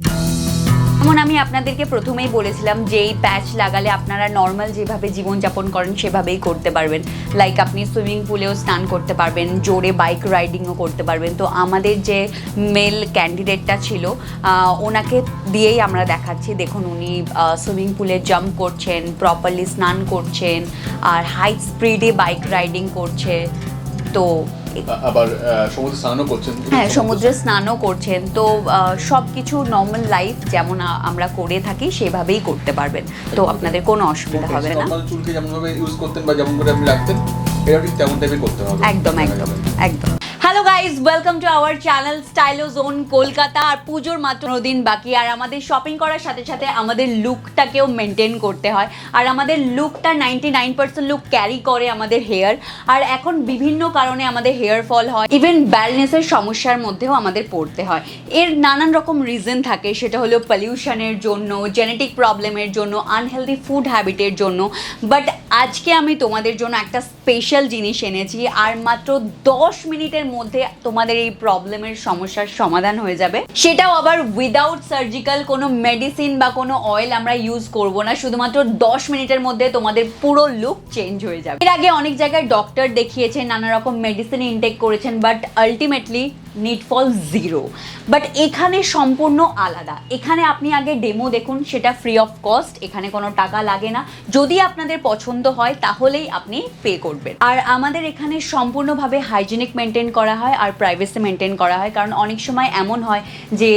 যেমন আমি আপনাদেরকে প্রথমেই বলেছিলাম যে এই প্যাচ লাগালে আপনারা নর্মাল যেভাবে জীবনযাপন করেন সেভাবেই করতে পারবেন। লাইক আপনি সুইমিং পুলেও স্নান করতে পারবেন, জোরে বাইক রাইডিংও করতে পারবেন। তো আমাদের যে মেল ক্যান্ডিডেটটা ছিল ওনাকে দিয়েই আমরা দেখাচ্ছি। দেখুন উনি সুইমিং পুলে জাম্প করছেন, প্রপারলি স্নান করছেন, আর হাই স্পিডে বাইক রাইডিং করছে। তো আবার সমুদ্রে স্নানও করছেন। হ্যাঁ, সমুদ্রে স্নানও করছেন। তো সব কিছু নর্মাল লাইফ যেমন আমরা করে থাকি সেভাবেই করতে পারবেন। তো আপনাদের কোনো অসুবিধা হবে না। নরমাল চুলকে যেমনভাবে ইউজ করতেন বা যেমন করে আপনি রাখতেন এটা ঠিক তেমন টাইপের করতে হবে। একদম একদম একদম। Hello guys, welcome to our channel stylo zone Kolkata. আর পুজোর মাত্র দিন বাকি, আর আমাদের শপিং করার সাথে সাথে আমাদের লুকটাকেও মেনটেন করতে হয়। আর আমাদের লুকটা 99% লুক ক্যারি করে আমাদের হেয়ার। আর এখন বিভিন্ন কারণে আমাদের হেয়ার ফল হয়, ইভেন ব্যালনেসের সমস্যার মধ্যেও আমাদের পড়তে হয়। এর নানান রকম রিজন থাকে, সেটা হলো পলিউশনের জন্য, জেনেটিক প্রবলেমের জন্য, আনহেলদি ফুড হ্যাবিটের জন্য। বাট আজকে আমি তোমাদের জন্য একটা স্পেশাল জিনিস এনেছি, আর মাত্র 10 মিনিটের মধ্যে তোমাদের এই প্রবলেমের সমস্যার সমাধান হয়ে যাবে। সেটাও আবার উইদাউট সার্জিক্যাল কোনো মেডিসিন বা কোনো অয়েল আমরা ইউজ করব না। শুধুমাত্র 10 মিনিটের মধ্যে তোমাদের পুরো লুক চেঞ্জ হয়ে যাবে। এর আগে অনেক জায়গায় ডক্টর দেখিয়েছেন, নানা রকম মেডিসিন ইনটেক করেছেন, বাট আলটিমেটলি নিডফল জিরো। বাট এখানে সম্পূর্ণ আলাদা। এখানে আপনি আগে ডেমো দেখুন, সেটা ফ্রি অফ কস্ট, এখানে কোনো টাকা লাগে না। যদি আপনাদের পছন্দ হয় তাহলেই আপনি পে করবেন। আর আমাদের এখানে সম্পূর্ণভাবে হাইজিনিক মেনটেন করা হয় আর প্রাইভেসি মেনটেন করা হয়। কারণ অনেক সময় এমন হয় যে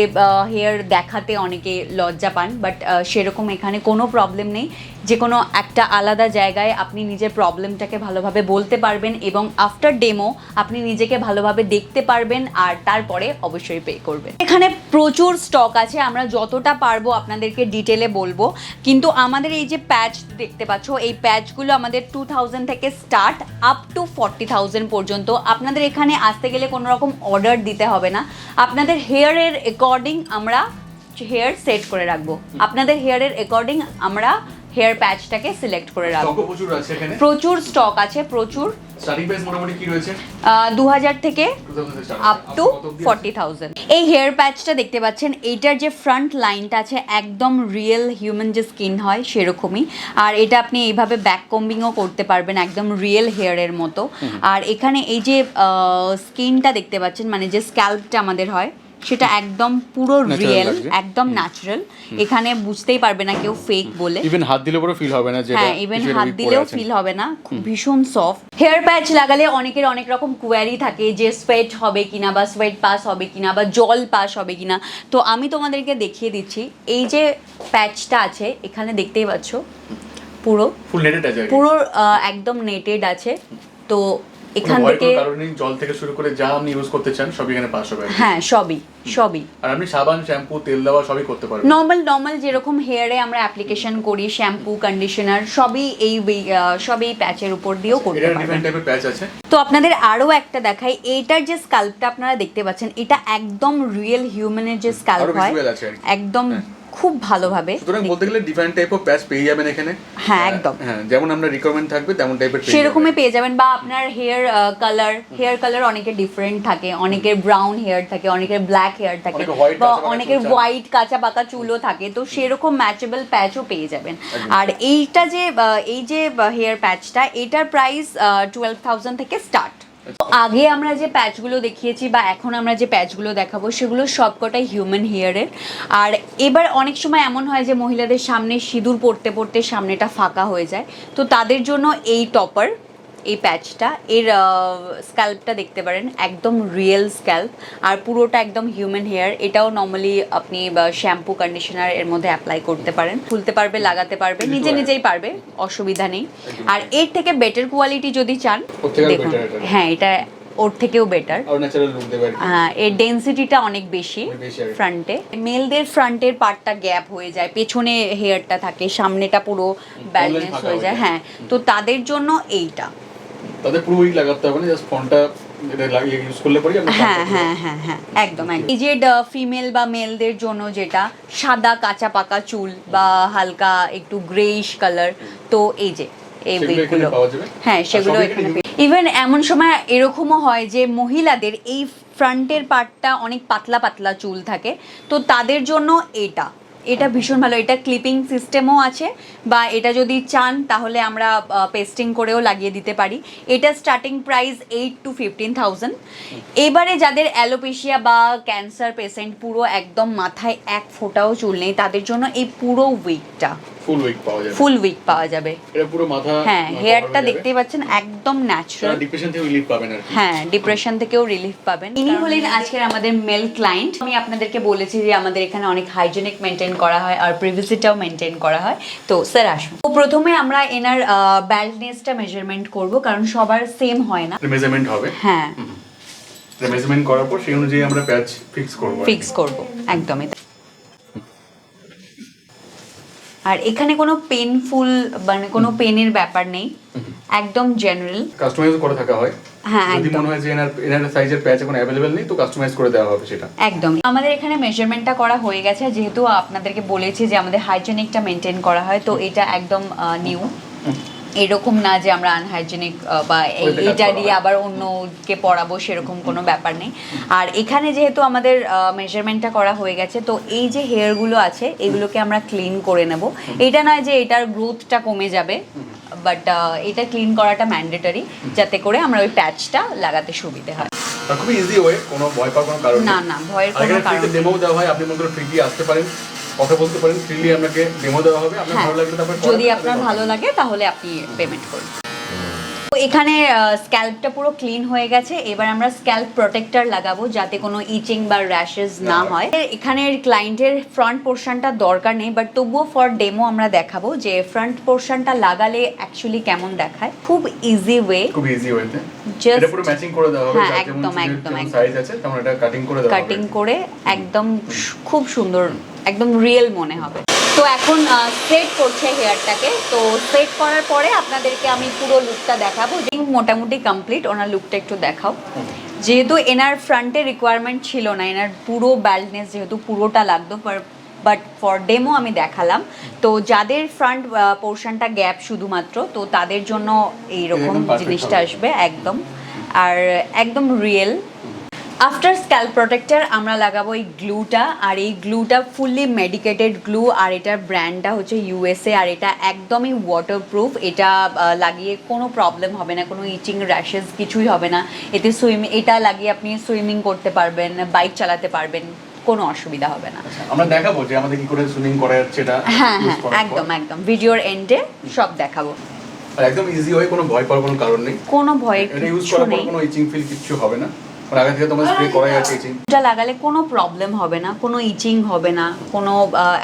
হেয়ার দেখাতে অনেকে লজ্জা পান, বাট সেরকম এখানে কোনো প্রবলেম নেই। যে কোনো একটা আলাদা জায়গায় আপনি নিজের প্রবলেমটাকে ভালোভাবে বলতে পারবেন, এবং আফটার ডেমো আপনি নিজেকে ভালোভাবে দেখতে পারবেন, আর তারপরে অবশ্যই পে করবেন। এখানে প্রচুর স্টক আছে, আমরা যতটা পারবো আপনাদেরকে ডিটেলে বলবো। কিন্তু আমাদের এই যে প্যাচ দেখতে পাচ্ছ, এই প্যাচগুলো আমাদের 2000 থেকে স্টার্ট আপ টু 40,000 পর্যন্ত। আপনাদের এখানে আসতে গেলে কোনো রকম অর্ডার দিতে হবে না। আপনাদের হেয়ারের অ্যাকর্ডিং আমরা হেয়ার সেট করে রাখবো। আপনাদের হেয়ারের অ্যাকর্ডিং আমরা হেয়ার প্যাচটাকে সিলেক্ট করে রাখবো। প্রচুর স্টক আছে, প্রচুর। স্টার্টিং প্রাইস মোটামুটি কি রয়েছে? 2000 থেকে আপ টু 40,000। এই হেয়ার প্যাচটা দেখতে পাচ্ছেন, এইটার যে ফ্রন্ট লাইনটা আছে একদম রিয়েল হিউম্যান যে স্কিন হয় সেরকমই। আর এটা আপনি এইভাবে ব্যাক কম্বিংও করতে পারবেন, একদম রিয়েল হেয়ারের মতো। আর এখানে এই যে স্কিনটা দেখতে পাচ্ছেন, মানে যে স্ক্যাল্পটা আমাদের হয় সেটা একদম পুরো রিয়েল, একদম ন্যাচারাল। এখানে বুঝতেই পারবে না কেউ ফেক বলে। ইভেন হাত দিলেও পুরো ফিল হবে না, যেটা হ্যাঁ, ইভেন হাত দিলেও ফিল হবে না, খুব ভীষণ সফট। হেয়ার প্যাচ লাগালে অনেকের অনেক রকম কোয়ারি থাকে যে সোয়েট হবে কিনা, বা সোয়েট পাস হবে কিনা, বা জল পাস হবে কিনা। তো আমি তোমাদেরকে দেখিয়ে দিচ্ছি। এই যে প্যাচটা আছে এখানে দেখতেই পাচ্ছ, পুরো ফুল নেটেড আছে, পুরো একদম নেটেড আছে। তো এখান থেকে জল থেকে শুরু করে যা আপনি ইউজ করতে চান সব এখানে পাস হবে। হ্যাঁ, সবই। আর আপনি সাবান, শ্যাম্পু, তেল দেওয়া সবই করতে পারবেন। নর্মাল যেরকম হেয়ারে আমরা অ্যাপ্লিকেশন করি, শ্যাম্পু, কন্ডিশনার সবই এই প্যাচের উপর দিয়েও করতে পারবেন। ডিফারেন্ট টাইপের প্যাচ আছে। তো আপনাদের আরো একটা দেখাই। এইটার যে স্কাল্পটা আপনারা দেখতে পাচ্ছেন, এটা একদম রিয়েল হিউম্যানের যে স্কাল্প হয়, একদম খুব ভালোভাবে। সুতরাং বলতে গেলে ডিফারেন্ট টাইপ অফ প্যাচ পেয়ে যাবেন এখানে। হ্যাঁ, একদম। হ্যাঁ, যেমন আমরা রিকোয়ারমেন্ট থাকবে তেমন টাইপের সেরকমই পেয়ে যাবেন। বা আপনার হেয়ার কালার অনেকের ডিফারেন্ট থাকে, অনেকের ব্রাউন হেয়ার থাকে, অনেকের ব্ল্যাক হেয়ার থাকে, বা অনেকের হোয়াইট কাঁচা পাকা চুলও থাকে। তো সেরকম ম্যাচেবল প্যাচও পেয়ে যাবেন। আর এই যে হেয়ার প্যাচটা, এটার প্রাইস 12,000 থেকে স্টার্ট। আগে আমরা যে প্যাচগুলো দেখিয়েছি বা এখন আমরা যে প্যাচগুলো দেখাবো সেগুলো সবকটাই হিউম্যান হেয়ারের। আর এবার অনেক সময় এমন হয় যে মহিলাদের সামনে সিঁদুর পড়তে পড়তে সামনেটা ফাঁকা হয়ে যায়। তো তাদের জন্য এই টপার, এই প্যাচটা, এর স্ক্যাল্পটা দেখতে পারেন, একদম রিয়েল স্ক্যাল্প, আর পুরোটা একদম হিউম্যান হেয়ার। এটাও নর্মালি আপনি শ্যাম্পু, কন্ডিশনার এর মধ্যে অ্যাপ্লাই করতে পারেন, খুলতে পারবে, লাগাতে পারবে, নিজেই পারবে, অসুবিধা নেই। আর এর থেকে বেটার কোয়ালিটি যদি চান, দেখুন, হ্যাঁ, এটা ওর থেকেও বেটার। হ্যাঁ, এর ডেন্সিটিটা অনেক বেশি ফ্রন্টে। মেলদের ফ্রন্টের পার্টটা গ্যাপ হয়ে যায়, পেছনে হেয়ারটা থাকে, সামনেটা পুরো ব্যালেন্স হয়ে যায়। হ্যাঁ, তো তাদের জন্য এইটা, তাদের পুরো উইক লাগাতে হবে না, জাস্ট ফোনটা এটা লাগিয়ে ইউজ করলে পরে আপনি। হ্যাঁ, একদম। এই যে ফিমেল বা মেলদের জন্য যেটা সাদা কাঁচা পাকা চুল বা হালকা একটু গ্রেইশ কালার, তো এই যে এই উইকগুলো, হ্যাঁ, সেগুলো এখানে। ইভেন এমন সময় এরকমও হয় যে মহিলাদের এই ফ্রন্টের পার্টটা অনেক পাতলা পাতলা চুল থাকে, তো তাদের জন্য এটা ভীষণ ভালো। এটা ক্লিপিং সিস্টেমও আছে, বা এটা যদি চান তাহলে আমরা পেস্টিং করেও লাগিয়ে দিতে পারি। এটা স্টার্টিং প্রাইস 8 to 15,000। এবারে যাদের অ্যালোপেশিয়া বা ক্যান্সার পেশেন্ট, পুরো একদম মাথায় এক ফোঁটাও চুল নেই, তাদের জন্য এই পুরো উইকটা ফুল উইক পাওয়া যাবে। এটা পুরো মাথা, হ্যাঁ, হেয়ারটা দেখতেই পাচ্ছেন একদম ন্যাচারাল। ডিপ্রেশন থেকে রিলিফ পাবেন আর কি। হ্যাঁ, ডিপ্রেশন থেকেও রিলিফ পাবেন। ইনি হলেন আজকের আমাদের মেল ক্লায়েন্ট। আমি আপনাদেরকে বলেছি যে আমাদের এখানে অনেক হাইজেনিক মেনটেন করা হয় আর প্রিভেসিটাও মেনটেন করা হয়। তো স্যার আসুন। তো প্রথমে আমরা এনার ব্যালনেসটা মেজারমেন্ট করব, কারণ সবার সেম হয় না। মেজারমেন্ট হবে, হ্যাঁ, মেজারমেন্ট করার পর সেই অনুযায়ী আমরা প্যাচ ফিক্স করব একদমই। আর এখানে কোনো পেনফুল মানে কোনো পেনের ব্যাপার নেই, একদম জেনারেল কাস্টমাইজ করে থাকা হয়। হ্যাঁ, যদি মনে হয় যে এনার সাইজের প্যাচ এখন अवेलेबल নেই, তো কাস্টমাইজ করে দেওয়া হবে সেটা। একদম। আমাদের এখানে মেজারমেন্টটা করা হয়ে গেছে, যেহেতু আপনাদেরকে বলেছি যে আমাদের হাইজেনিকটা মেনটেন করা হয়, তো এটা একদম নিউ। এরকম না যে আমরা আনহাইজেনিক বা এটা দিয়ে আবার অন্যকে পড়াবো, সেরকম কোনো ব্যাপার নেই। আর এখানে যেহেতু আমাদের মেজারমেন্টটা করা হয়ে গেছে, তো এই যে হেয়ারগুলো আছে এগুলোকে আমরা ক্লিন করে নেব। এটা নয় যে এটার গ্রোথটা কমে যাবে, বাট এটা ক্লিন করাটা ম্যান্ডেটরি, যাতে করে আমরা ওই প্যাচটা লাগাতে সুবিধে হয়। খুব ইজি ওয়ে, কোনো ভয় পাওয়ার কোনো কারণ না, ভয়ের কোনো কারণ নেই। ডেমো দেওয়া হয়, আপনি মনে করে ফ্রিলি আসতে পারেন, কথা বলতে পারেন, ফ্রিলি আপনাকে ডেমো দেওয়া হবে। আপনার ভালো লাগলে তারপর যদি আপনার ভালো লাগে তাহলে আপনি পেমেন্ট করুন। তো এখানে স্ক্যাল্পটা পুরো ক্লিন হয়ে গেছে। এবার আমরা স্ক্যাল্প প্রোটেক্টর লাগাবো, যাতে কোনো ইচিং বা র্যাশেস না হয়। এখানের ক্লায়েন্টের ফ্রন্ট পোর্শনটা দরকার নেই, বাট তবুও ফর ডেমো আমরা দেখাবো যে ফ্রন্ট পোর্শনটা লাগালে অ্যাকচুয়ালি কেমন দেখায়। খুব ইজি ওয়েতে এটা পুরো ম্যাচিং করে দেওয়া হবে। হ্যাঁ, একদম সাইজ আছে তেমন এটা কাটিং করে দেওয়া হবে। কাটিং করে একদম খুব সুন্দর, একদম রিয়েল মনে হবে। তো এখন সেট করছে হেয়ারটাকে। তো সেট করার পরে আপনাদেরকে আমি পুরো লুকটা দেখাবো, যে মোটামুটি কমপ্লিট। ওনার লুকটা একটু দেখাও। যেহেতু এনার ফ্রন্টে রিকোয়ারমেন্ট ছিল না, এনার পুরো ব্যালনেস যেহেতু পুরোটা লাগতো, বাট ফর ডেমো আমি দেখালাম। তো যাদের ফ্রন্ট পোর্শনটা গ্যাপ শুধুমাত্র, তো তাদের জন্য এইরকম জিনিসটা আসবে একদম, আর একদম রিয়েল। আফটার স্ক্যাল্প প্রোটেক্টর আমরা লাগাবো এই গ্লুটা, আর এই গ্লুটা ফুললি মেডিকেটেড গ্লু, আর এটার ব্র্যান্ডটা হচ্ছে USA, আর এটা একদমই ওয়াটারপ্রুফ। এটা লাগিয়ে কোনো প্রবলেম হবে না, কোনো ইচিং র্যাশেস কিছুই হবে না। এটা লাগিয়ে আপনি সুইমিং করতে পারবেন, বাইক চালাতে পারবেন, কোনো অসুবিধা হবে না। আমরা দেখাবো যে আমাদের কি করে সুইমিং করা যাচ্ছে এটা। হ্যাঁ, একদম ভিডিওর এন্ডে সব দেখাবো। আর একদম ইজি হয়, কোনো ভয় পাওয়ার কোনো কারণ নেই। কোনো ভয়ের এটা ইউজ করার পর কোনো ইচিং ফিল কিছু হবে না। আগে থেকে তোমার স্প্রে করাই আছে ইচিং। এটা লাগালে কোনো প্রবলেম হবে না, কোনো ইচিং হবে না, কোনো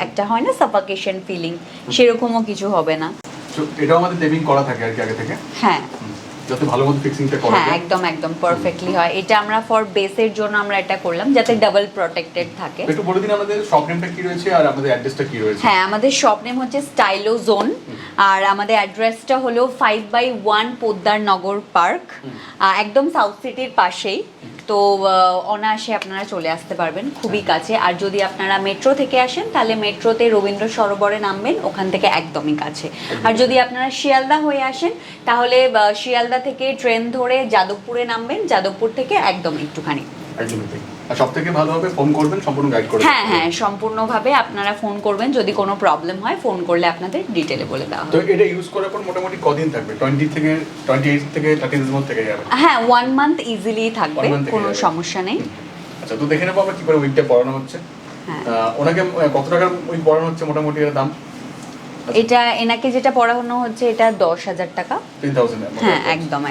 একটা হয় না সাফোকেশন ফিলিং, সেরকমও কিছু হবে না। তো এটাও আমাদের টেপিং করা থাকে আর কি আগে থেকে। হ্যাঁ, যাতে ভালো মতো ফিক্সিংটা করা যায়। হ্যাঁ, একদম পারফেক্টলি হয়। এটা আমরা ফর বেসের জন্য আমরা এটা করলাম, যাতে ডাবল প্রোটেক্টেড থাকে। একটু বলে দিন আমাদের শপ নেমটা কি রয়েছে আর আমাদের অ্যাড্রেসটা কি রয়েছে। হ্যাঁ, আমাদের শপ নেম হচ্ছে স্টাইলো জোন, আর আমাদের অ্যাড্রেসটা হলো 5/1 পোদ্দার নগর পার্ক, একদম সাউথ সিটির পাশেই। তো অনায়াসে আপনারা চলে আসতে পারবেন, খুবই কাছে। আর যদি আপনারা মেট্রো থেকে আসেন, তাহলে মেট্রোতে রবীন্দ্র সরোবরে নামবেন, ওখান থেকে একদমই কাছে। আর যদি আপনারা শিয়ালদা হয়ে আসেন, তাহলে শিয়ালদা থেকে ট্রেন ধরে যাদবপুরে নামবেন, যাদবপুর থেকে একদম একটুখানি। আর সবথেকে ভালো হবে ফোন করবেন, সম্পূর্ণ গাইড করবেন। হ্যাঁ, সম্পূর্ণভাবে আপনারা ফোন করবেন। যদি কোনো প্রবলেম হয়, ফোন করলে আপনাদের ডিটেইলে বলে দেওয়া হবে। তো এটা ইউজ করার পর মোটামুটি কদিন থাকবে? 28 থেকে 30 দিনের মধ্যে থেকে যাবে? হ্যাঁ, 1 মান্থ ইজিলি থাকবে, কোনো সমস্যা নেই। আচ্ছা, তো দেখে নেবো আমরা কি করে উইকটা পড়ানো হচ্ছে। ওনাকে কত টাকার উইক পড়ানো হচ্ছে মোটামুটি এর দাম? এটা এনাকে যেটা পড়ানো হচ্ছে এটা 10,000 টাকা। 3000। হ্যাঁ, একদম।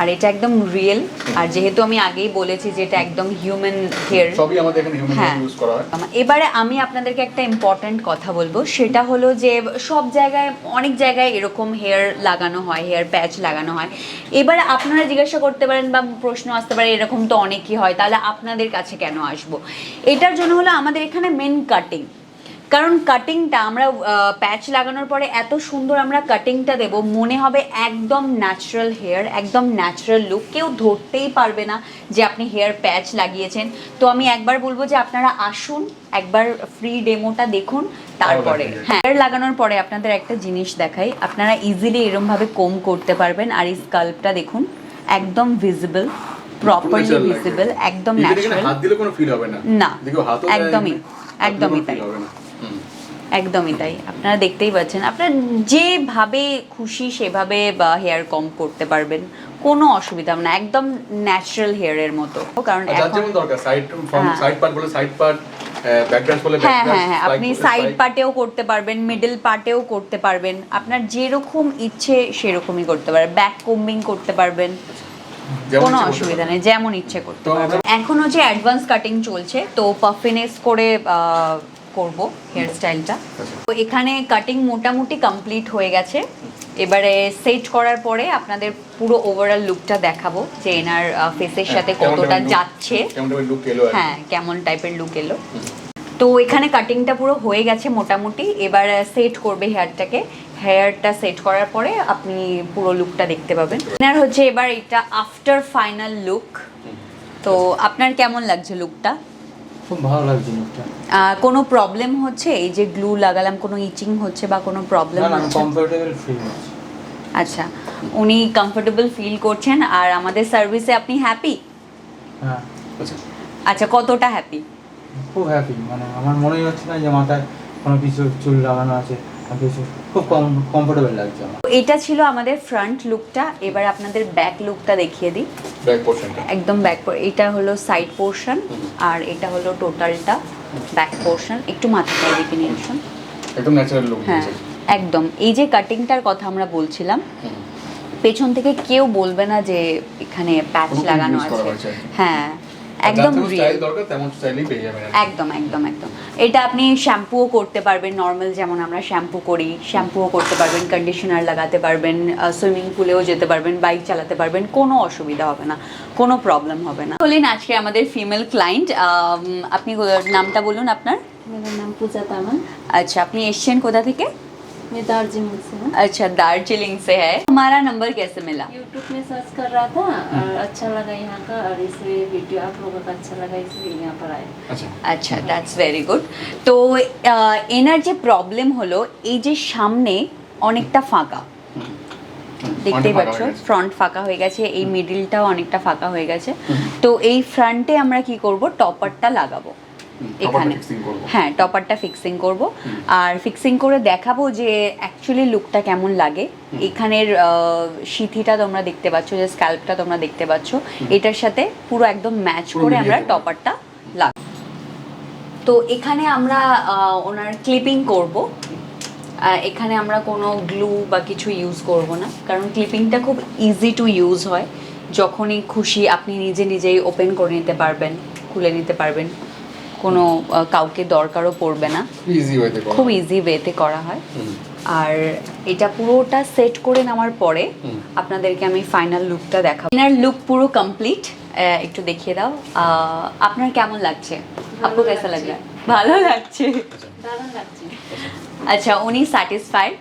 আর এটা একদম রিয়েল। আর যেহেতু আমি আগেই বলেছি যে এটা একদম হিউম্যান হেয়ার, সবই আমাদের এখানে হিউম্যান হেয়ার ইউজ করা হয়। এবারে আমি আপনাদেরকে একটা ইম্পর্টেন্ট কথা বলবো, সেটা হলো যে সব জায়গায়, অনেক জায়গায় এরকম হেয়ার লাগানো হয়, হেয়ার প্যাচ লাগানো হয়। এবারে আপনারা জিজ্ঞাসা করতে পারেন বা প্রশ্ন আসতে পারে, এরকম তো অনেকই হয়, তাহলে আপনাদের কাছে কেন আসবো? এটার জন্য হলো আমাদের এখানে মেন কাটিং। কারণ কাটিংটা আমরা প্যাচ লাগানোর পরে এত সুন্দর আমরা কাটিংটা দেব, মনে হবে একদম ন্যাচারাল হেয়ার, একদম ন্যাচারাল লুক। কেউ ধরতেই পারবে না যে আপনি হেয়ার প্যাচ লাগিয়েছেন। তো আমি একবার বলবো যে আপনারা আসুন, একবার ফ্রি ডেমোটা দেখুন, তারপরে। হ্যাঁ, হেয়ার লাগানোর পরে আপনাদের একটা জিনিস দেখাই, আপনারা ইজিলি এরমভাবে কোম করতে পারবেন। আর এই স্কাল্পটা দেখুন, একদম ভিজিবল, প্রপারলি ভিজিবল, একদম ন্যাচারাল। হাত দিলে কোনো ফিল হবে না। না, দেখো হাতও একদমই তাই, একদমই তাই। আপনারা দেখতেই পাচ্ছেন, আপনারা যেভাবে খুশি সেভাবে হেয়ার কম করতে পারবেন, কোনো অসুবিধা হবে না, একদম ন্যাচারাল হেয়ারের মতো। কারণ এখন যেমন দরকার সাইড পার্ট বলে সাইড পার্ট, ব্যাকগ্রাউন্ড বলে হ্যাঁ, আপনি সাইড পার্টেও করতে পারবেন, মিডল পার্টেও করতে পারবেন, আপনার যেরকম ইচ্ছে সেরকমই করতে পারবেন, ব্যাক কোম্বিং করতে পারবেন, কোনো অসুবিধা নেই, যেমন ইচ্ছে করতে পারবেন। এখনো যে অ্যাডভান্স কাটিং চলছে, তো পাফিনেস করে করব হেয়ার স্টাইলটা। তো এখানে কাটিং মোটামুটি কমপ্লিট হয়ে গেছে। এবারে সেট করার পরে আপনাদের পুরো ওভারঅল লুকটা দেখাবো যে এনার ফেসের সাথে কতটা যাচ্ছে, হ্যাঁ কেমন টাইপের লুক এলো। তো এখানে কাটিংটা পুরো হয়ে গেছে মোটামুটি, এবার সেট করবে হেয়ারটাকে। হেয়ারটা সেট করার পরে আপনি পুরো লুকটা দেখতে পাবেন। এনার হচ্ছে এবার এটা আফটার ফাইনাল লুক। তো আপনার কেমন লাগছে লুকটা? খুব ভালো লাগছে লুকটা। কোনো প্রবলেম হচ্ছে? এই যে গ্লু লাগালাম, কোনো ইচিং হচ্ছে বা কোনো প্রবলেম না, হচ্ছে? কমফোর্টেবল ফিল হচ্ছে। আচ্ছা, উনি কমফোর্টেবল ফিল করছেন। আর আমাদের সার্ভিসে আপনি হ্যাপি? হ্যাঁ। আচ্ছা, কতটা হ্যাপি? খুব হ্যাপি, মানে আমার মনেই হচ্ছে না যে মাথায় কোনো কিছু চুল লাগানো আছে, কিছু খুব কমফোর্টেবল লাগছে আমার। এটা ছিল আমাদের ফ্রন্ট লুকটা। এবার আপনাদের ব্যাক লুকটা দেখিয়ে দিই। ব্যাক পোরশনটা একদম ব্যাক, এটা হলো সাইড পোরশন আর এটা হলো টোটালটা ব্যাক পোরশন। একটু মাথাটা এদিকে নিয়ে আসুন, একদম ন্যাচারাল লুক। হ্যাঁ একদম। এই যে কাটিংটার কথা আমরা বলছিলাম, পেছন থেকে কেউ বলবে না যে এখানে প্যাচ লাগানো আছে, হ্যাঁ একদম রিয়েল, একদম একদম একদম। এটা আপনি শ্যাম্পুও করতে পারবেন, নর্মাল যেমন আমরা শ্যাম্পু করি শ্যাম্পুও করতে পারবেন, কন্ডিশনার লাগাতে পারবেন, সুইমিং পুলেও যেতে পারবেন, বাইক চালাতে পারবেন, কোনো অসুবিধা হবে না, কোনো প্রবলেম হবে না। বলেন আজকে আমাদের ফিমেল ক্লায়েন্ট, আপনি নামটা বলুন আপনার। मेरा नाम पूजा तामन। अच्छा, আপনি এসছেন কোথা থেকে? मैं दार्जिलिंग से हूँ। अच्छा, दार्जिलिंग से है। हमारा नंबर कैसे मिला? यूट्यूब में सर्च कर रहा था और अच्छा लगा यहाँ का, और इसलिए वीडियो आप लोगों का अच्छा लगा इसलिए यहाँ पर आए। আচ্ছা, দ্যাটস ভেরি গুড। তো এনার যে প্রবলেম হলো, এই যে সামনে অনেকটা ফাঁকা, দেখতেই পাচ্ছ ফ্রন্ট ফাঁকা হয়ে গেছে, এই মিডলটাও অনেকটা ফাঁকা হয়ে গেছে। তো এই ফ্রন্টে আমরা কি করব, টপারটা লাগাবো এখানে, হ্যাঁ টপারটা ফিক্সিং করব। আর ফিক্সিং করে দেখাবো যে অ্যাকচুয়ালি লুকটা কেমন লাগে। এখানের সিথিটা তোমরা দেখতে পাচ্ছ, যে স্ক্যাল্পটা তোমরা দেখতে পাচ্ছ, এটার সাথে পুরো একদম ম্যাচ করে আমরা টপারটা লাগাবো। তো এখানে আমরা ওনার ক্লিপিং করব। এখানে আমরা কোনো গ্লু বা কিছু ইউজ করব না, কারণ ক্লিপিংটা খুব ইজি টু ইউজ হয়। যখনই খুশি আপনি নিজে নিজেই ওপেন করে নিতে পারবেন, খুলে নিতে পারবেন, কোনো কাউকে দরকারও পড়বে না, খুব ইজি ওয়েতে করা হয়। আর এটা পুরোটা সেট করে নেওয়ার পরে আপনাদেরকে আমি ফাইনাল লুকটা দেখাবো। এনার লুক পুরো কমপ্লিট, একটু দেখিয়ে দাও। আপনার কেমন লাগছে? আপু কেসা লাগছে? ভালো লাগছে, दारुण লাগছে। আচ্ছা, উনি স্যাটিসফাইড।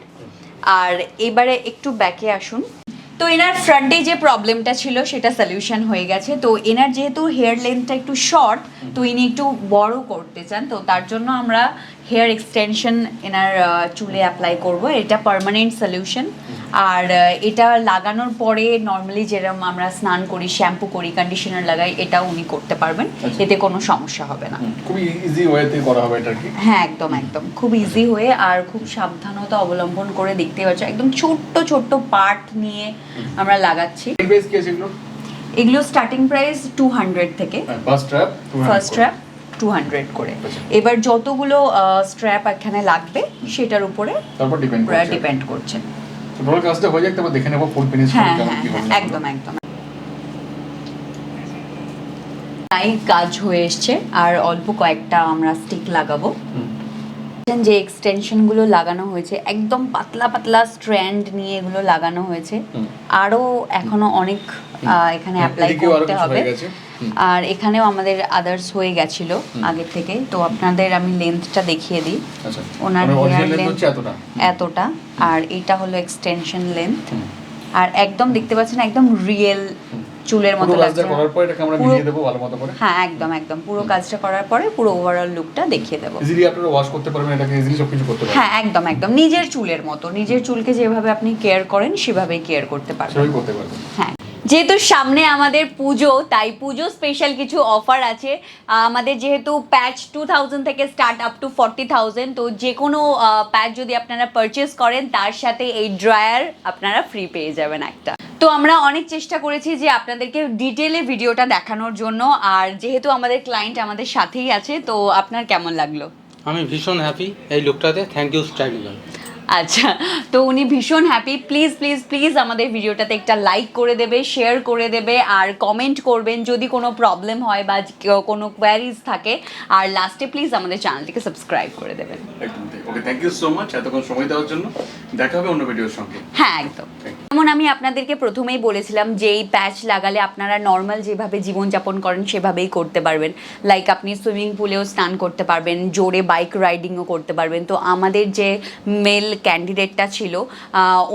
আর এবারে একটু ব্যাকে আসুন। তো এনার ফ্রন্টে যে প্রবলেমটা ছিল সেটা সলিউশন হয়ে গেছে। তো এনার যেহেতু হেয়ার লেন্থটা একটু শর্ট, তো ইনি একটু বড় করতে চান, তো তার জন্য আমরা হেয়ার এক্সটেনশন এনার চুলে অ্যাপ্লাই করব। এটা পার্মানেন্ট সলিউশন। আর এটা লাগানোর পরে নর্মালি যেরকম আমরা স্নান করি, শ্যাম্পু করি, কন্ডিশনার লাগাই, এটাও উনি করতে পারবেন, এতে কোনো সমস্যা হবে না। খুব ইজি ওয়েতে করা হবে এটা কি? হ্যাঁ একদম একদম, খুব ইজি হয়ে আর খুব সাবধানতা অবলম্বন করে, দেখতে পাচ্ছ একদম ছোট্ট ছোট্ট পার্ট নিয়ে আমরা লাগাচ্ছি। প্রাইস কি আছে এগুলো? এগুলো স্টার্টিং প্রাইস 200 থেকে, ফার্স্ট স্ট্র্যাপ 200 করে। এবার যতগুলো স্ট্র্যাপ এখানে লাগবে সেটার উপরে তারপর ডিপেন্ড করছে। তো টোটাল কাজটা হয়ে যাক, তারপর দেখে নেব ফুল ফিনিশ হ্যাঁ কেমন কি হ্যাঁ হবে। একদম একদম। তাই কাজ হয়ে এসছে, আর অল্প কয়েকটা আমরা স্টিক লাগাবো। যে এক্সটেনশনগুলো লাগানো হয়েছে একদম পাতলা পাতলা স্ট্র্যান্ড নিয়ে এগুলো লাগানো হয়েছে, আরও এখনো অনেক এখানে অ্যাপ্লাই করতে হবে। আর এখানেও আমাদের আদার্স হয়ে গেছিল আগের থেকে। তো আপনাদের আমি লেন্থটা দেখিয়ে দিই। ওনার হেয়ার লেন্থ এতটা, আর এটা হলো এক্সটেনশন লেন্থ। আর একদম দেখতে পাচ্ছেন একদম রিয়েল চুলের মতো লাগছে। হ্যাঁ একদম একদম, পুরো কাজটা করার পরে পুরো ওভারঅল লুকটা দেখিয়ে দেবো। ইজিলি আপনারা ওয়াশ করতে পারবেন, এটাকে ইজিলি সবকিছু করতে পারবেন। হ্যাঁ একদম একদম, নিজের চুলের মতো, নিজের চুলকে যেভাবে আপনি কেয়ার করেন সেভাবেই কেয়ার করতে পারবেন। সেভাবেই করতে পারবেন। হ্যাঁ। যেহেতু সামনে আমাদের পুজো, তাই পুজো স্পেশাল কিছু অফার আছে। আমাদের যেহেতু প্যাচ 2000 থেকে স্টার্ট আপ টু 40,000, তো যে কোনো প্যাচ যদি আপনারা পারচেস করেন তার সাথে এই ড্রায়ার আপনারা ফ্রি পেয়ে যাবেন একটা। তো আমরা অনেক চেষ্টা করেছি যে আপনাদেরকে ডিটেলে ভিডিওটা দেখানোর জন্য, আর যেহেতু আমাদের ক্লায়েন্ট আমাদের সাথেই আছে, তো আপনার কেমন লাগলো? আমি ভীষণ হ্যাপি এই লুকটাতে, থ্যাংক ইউ স্টাইলো জোন। আচ্ছা, তো উনি ভীষণ হ্যাপি। প্লিজ প্লিজ প্লিজ আমাদের ভিডিওটাতে একটা লাইক করে দেবে, শেয়ার করে দেবে, আর কমেন্ট করবেন যদি কোনো প্রবলেম হয় বা কোনো কোয়ারিজ থাকে, আর লাস্টে প্লিজ আমাদের চ্যানেলটিকে সাবস্ক্রাইব করে দেবেন। একদম ঠিক। ওকে, থ্যাংক ইউ সো মাচ এতক্ষণ সময় দেওয়ার জন্য। দেখা হবে অন্য ভিডিওর সঙ্গে। হ্যাঁ, একদম। যেমন আমি আপনাদেরকে প্রথমেই বলেছিলাম যে এই প্যাচ লাগালে আপনারা নর্মাল যেভাবে জীবনযাপন করেন সেভাবেই করতে পারবেন। লাইক আপনি সুইমিং পুলেও স্নান করতে পারবেন, জোরে বাইক রাইডিংও করতে পারবেন। তো আমাদের যে মেল ক্যান্ডিডেটটা ছিল,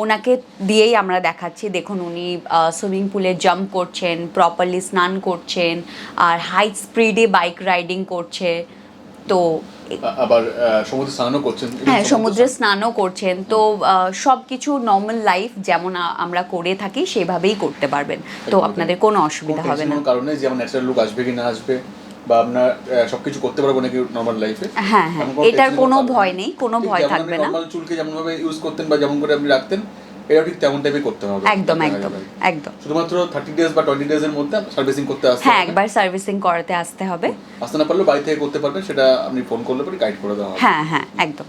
ওনাকে দিয়েই আমরা দেখাচ্ছি। দেখুন, উনি সুইমিং পুলে জাম্প করছেন, প্রপারলি স্নান করছেন, আর হাই স্পিডে বাইক রাইডিং করছে। তো আবার সমুদ্রে স্নানও করছেন। হ্যাঁ, সমুদ্রে স্নানও করছেন। তো সব কিছু নর্মাল লাইফ যেমন আমরা করে থাকি সেভাবেই করতে পারবেন, তো আপনাদের কোনো অসুবিধা হবে না। কোনো কারণে যেমন ন্যাচারাল লুক আসবে কি না আসবে, বা আপনার সবকিছু করতে পারবো নাকি নর্মাল লাইফে। হ্যাঁ হ্যাঁ, এটার কোনো ভয় নেই, কোনো ভয় থাকবে না। নর্মাল চুলকে যেমন ভাবে ইউজ করতেন বা যেমন করে আপনি রাখতেন, এটা ঠিক তেমন টাইপই করতে হবে। একদম একদম একদম। শুধুমাত্র 30 ডেজ বা 20 ডেজ এর মধ্যে সার্ভিসিং করতে আসতে হবে। হ্যাঁ, একবার সার্ভিসিং করাতে আসতে হবে। আসতে না পারলেও বাড়ি থেকে করতে পারবেন, সেটা আপনি ফোন করলে পরে গাইড করে দেওয়া হবে। হ্যাঁ হ্যাঁ, একদম।